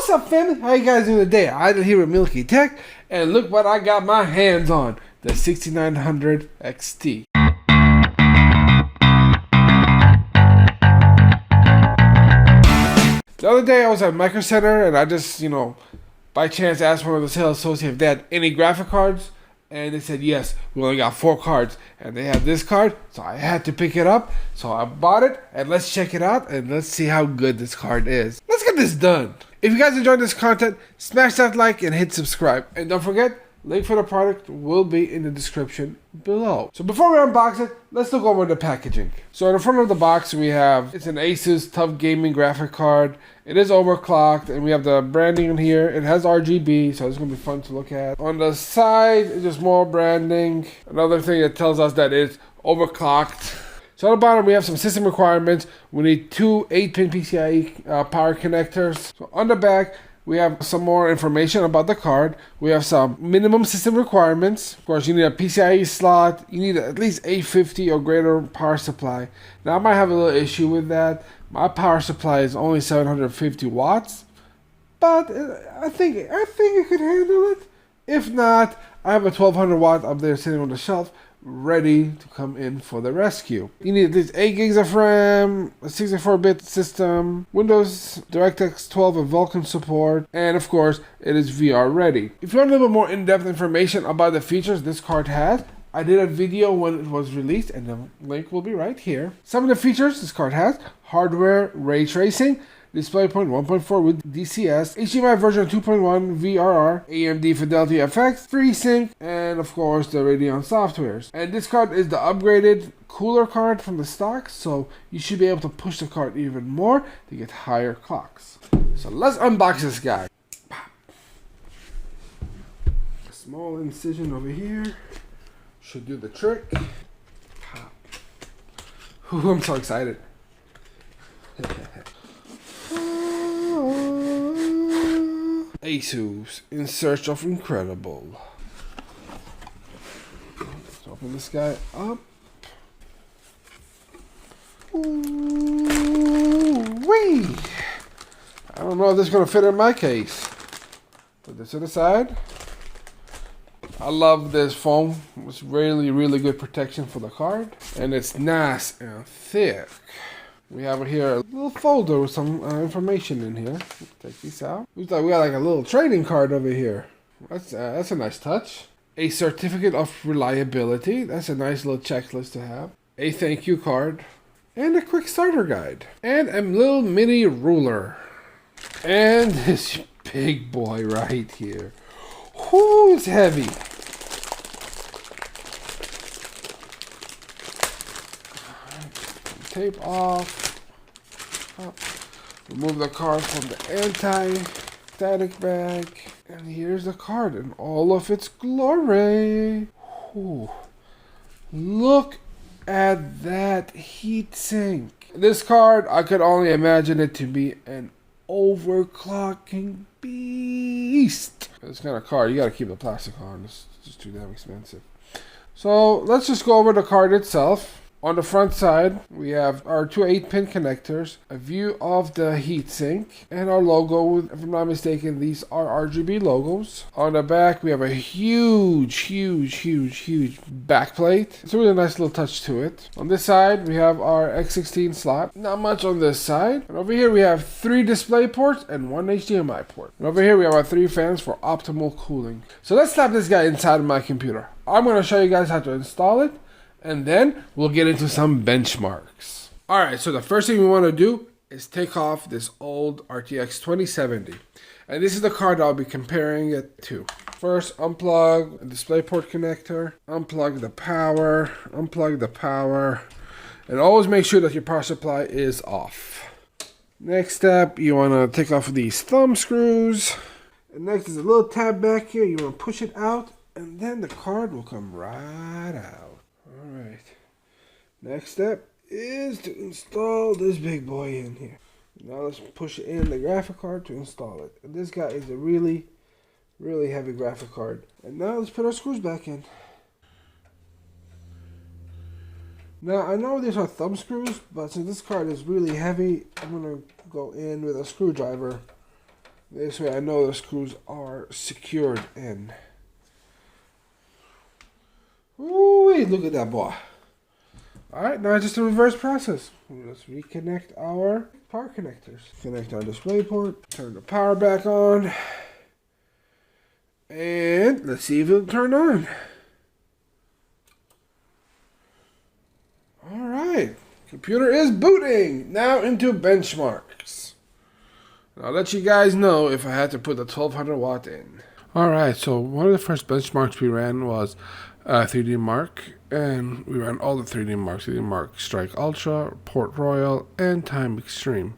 What's up, family? How you guys doing today? I'm here with Milky Tech, and look what I got my hands on, the 6900 XT. The other day I was at Micro Center and I just, by chance asked one of the sales associates if they had any graphic cards, and they said yes, we only got 4 cards, and they had this card, so I had to pick it up. So I bought it, and let's check it out, and let's see how good this card is. Let's get this done. If you guys enjoyed this content, smash that like and hit subscribe. And don't forget, link for the product will be in the description below. So before we unbox it, let's look over the packaging. So in the front of the box we have, it's an ASUS TUF gaming graphic card. It is overclocked, and we have the branding in here. It has RGB, so it's going to be fun to look at. On the side is just more branding. Another thing that tells us that it's overclocked. So at the bottom we have some system requirements. We need 2 8-pin PCIe power connectors. So on the back we have some more information about the card. We have some minimum system requirements. Of course, you need a PCIe slot. You need at least 850 or greater power supply. Now I might have a little issue with that. My power supply is only 750 watts, but I think it could handle it. If not, I have a 1200 watt up there sitting on the shelf, ready to come in for the rescue. You need at least 8 gigs of RAM, a 64-bit system, Windows DirectX 12 and Vulkan support, and of course, it is VR ready. If you want a little bit more in-depth information about the features this card has, I did a video when it was released, and the link will be right here. Some of the features this card has: hardware ray tracing, DisplayPort 1.4 with DCS, HDMI version 2.1 VRR, AMD Fidelity FX, FreeSync, and of course the Radeon softwares. And this card is the upgraded cooler card from the stock, so you should be able to push the card even more to get higher clocks. So let's unbox this guy. A small incision over here should do the trick. Ooh, I'm so excited. ASUS in search of incredible. Let's open this guy up. Ooh-wee. I don't know if this is going to fit in my case. Put this to the side. I love this foam. It's really good protection for the card. And it's nice and thick. We have here a little folder with some information in here. Take these out. Looks like we got like a little trading card over here. That's a nice touch. A certificate of reliability. That's a nice little checklist to have. A thank you card. And a quick starter guide. And a little mini ruler. And this big boy right here. Whoo, it's heavy. Tape off. Remove the card from the anti-static bag. And here's the card in all of its glory. Ooh. Look at that heatsink. This card, I could only imagine it to be an overclocking beast. This kind of card, you gotta keep the plastic on. It's just too damn expensive. So let's just go over the card itself. On the front side, we have our 2 8-pin connectors, a view of the heatsink, and our logo. If I'm not mistaken, these are RGB logos. On the back, we have a huge backplate. It's a really nice little touch to it. On this side, we have our X16 slot. Not much on this side. And over here, we have 3 display ports and 1 HDMI port. And over here, we have our 3 fans for optimal cooling. So let's slap this guy inside of my computer. I'm going to show you guys how to install it, and then we'll get into some benchmarks. Alright, so the first thing we want to do is take off this old RTX 2070. And this is the card I'll be comparing it to. First, unplug the DisplayPort connector, unplug the power, and always make sure that your power supply is off. Next step, you want to take off these thumb screws. And next is a little tab back here. You want to push it out, and then the card will come right out. Alright, next step is to install this big boy in here. Now let's push in the graphic card to install it. And this guy is a really heavy graphic card. And now let's put our screws back in. Now I know these are thumb screws, but since this card is really heavy, I'm going to go in with a screwdriver This way I know the screws are secured in. Ooh, look at that boy. Alright, now just a reverse process. Let's reconnect our power connectors. Connect our display port, turn the power back on, and let's see if it'll turn on. Alright, computer is booting. Now into benchmarks. I'll let you guys know if I had to put the 1200 watt in. Alright, so one of the first benchmarks we ran was 3D Mark, and we ran all the 3D Marks: 3D Mark Strike Ultra, Port Royal, and Time Extreme.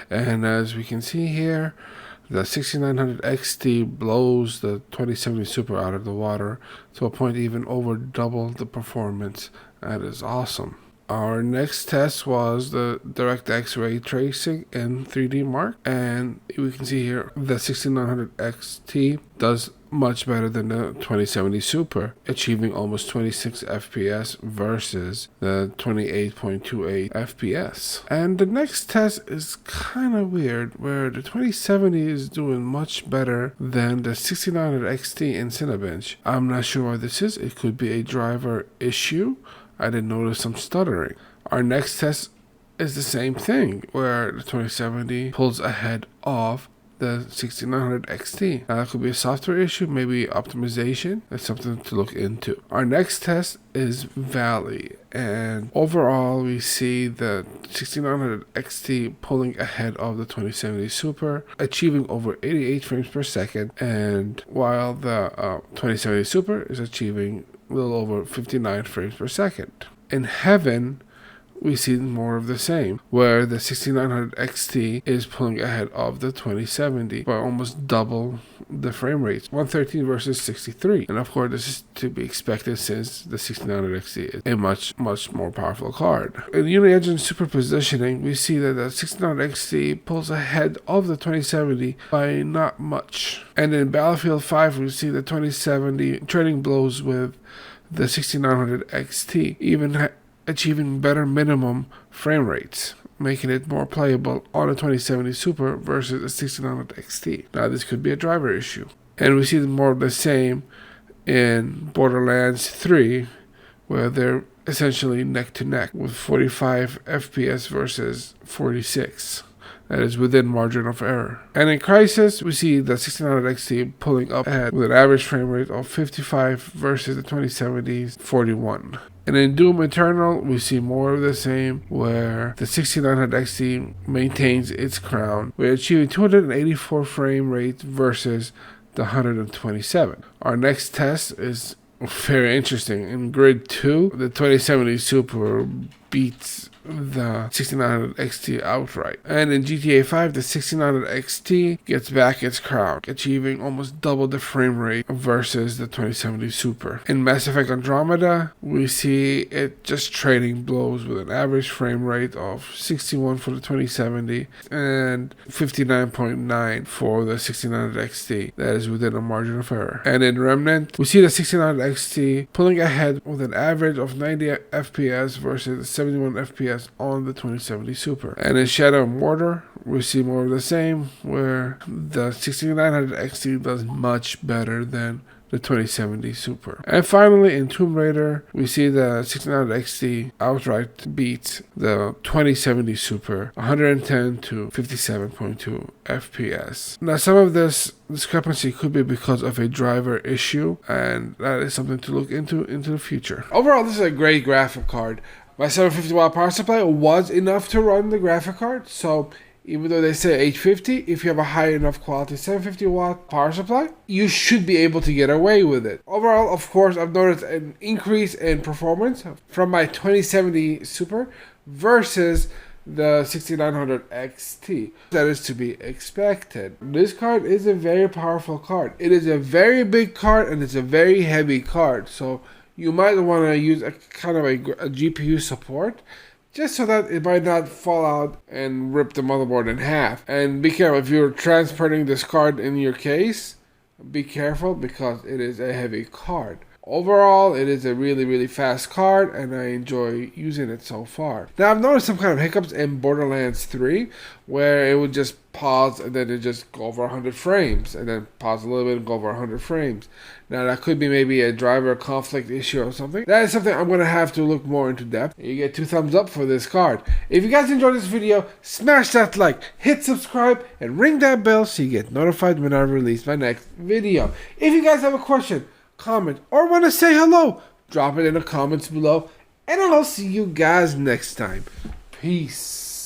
And as we can see here, the 6900 XT blows the 2070 Super out of the water to a point even over double the performance. That is awesome. Our next test was the DirectX ray tracing in 3D Mark, and we can see here the 6900 XT does much better than the 2070 Super, achieving almost 26 FPS versus the 28.28 FPS. And the next test is kind of weird, where the 2070 is doing much better than the 6900 XT in Cinebench. I'm not sure why this is. It could be a driver issue. I did notice some stuttering. Our next test is the same thing, where the 2070 pulls ahead of the 6900 XT. Now, that could be a software issue, maybe optimization. That's something to look into. Our next test is Valley, and overall we see the 6900 XT pulling ahead of the 2070 Super, achieving over 88 frames per second, and while the 2070 Super is achieving a little over 59 frames per second. In Heaven, we see more of the same, where the 6900 XT is pulling ahead of the 2070 by almost double the frame rates, 113 versus 63. And of course, this is to be expected since the 6900 XT is a much more powerful card. In Uni-Engine superpositioning, we see that the 6900 XT pulls ahead of the 2070 by not much. And in Battlefield 5, we see the 2070 trading blows with the 6900 XT, even achieving better minimum frame rates, making it more playable on a 2070 Super versus a 6900 XT. Now, this could be a driver issue. And we see more of the same in Borderlands 3, where they're essentially neck to neck with 45 FPS versus 46. That is within margin of error. And in Crisis, we see the 6900 XT pulling up ahead with an average frame rate of 55 versus the 2070's 41. And in Doom Eternal, we see more of the same, where the 6900 XT maintains its crown. We're achieving 284 frame rates versus the 127. Our next test is very interesting. In Grid 2, the 2070 Super beats the 6900 XT outright. And in GTA 5, the 6900 XT gets back its crown, achieving almost double the frame rate versus the 2070 Super. In Mass Effect Andromeda, we see it just trading blows with an average frame rate of 61 for the 2070 and 59.9 for the 6900 XT. That is within a margin of error. And in Remnant, we see the 6900 XT pulling ahead with an average of 90 FPS versus 71 FPS on the 2070 Super. And in Shadow and Mortar, we see more of the same, where the 6900 XT does much better than the 2070 Super. And finally, in Tomb Raider, we see the 6900 XT outright beats the 2070 Super 110 to 57.2 FPS. Now, some of this discrepancy could be because of a driver issue, and that is something to look into the future. Overall, this is a great graphic card. My 750 watt power supply was enough to run the graphic card, so even though they say 850, if you have a high enough quality 750 watt power supply, you should be able to get away with it. Overall, of course, I've noticed an increase in performance from my 2070 Super versus the 6900 XT. That is to be expected. This card is a very powerful card. It is a very big card and it's a very heavy card, so you might want to use a kind of a GPU support, just so that it might not fall out and rip the motherboard in half. And be careful, if you're transporting this card in your case, be careful because it is a heavy card. overall, it is a really, really fast card, and I enjoy using it so far. Now, I've noticed some kind of hiccups in Borderlands 3, where it would just pause and then it just go over 100 frames, and then pause a little bit and go over 100 frames. Now, that could be maybe a driver conflict issue or something. That is something I'm going to have to look more into depth. You get 2 thumbs up for this card. If you guys enjoyed this video, smash that like, hit subscribe, and ring that bell so you get notified when I release my next video. If you guys have a question, comment, or want to say hello, drop it in the comments below, and I'll see you guys next time. Peace.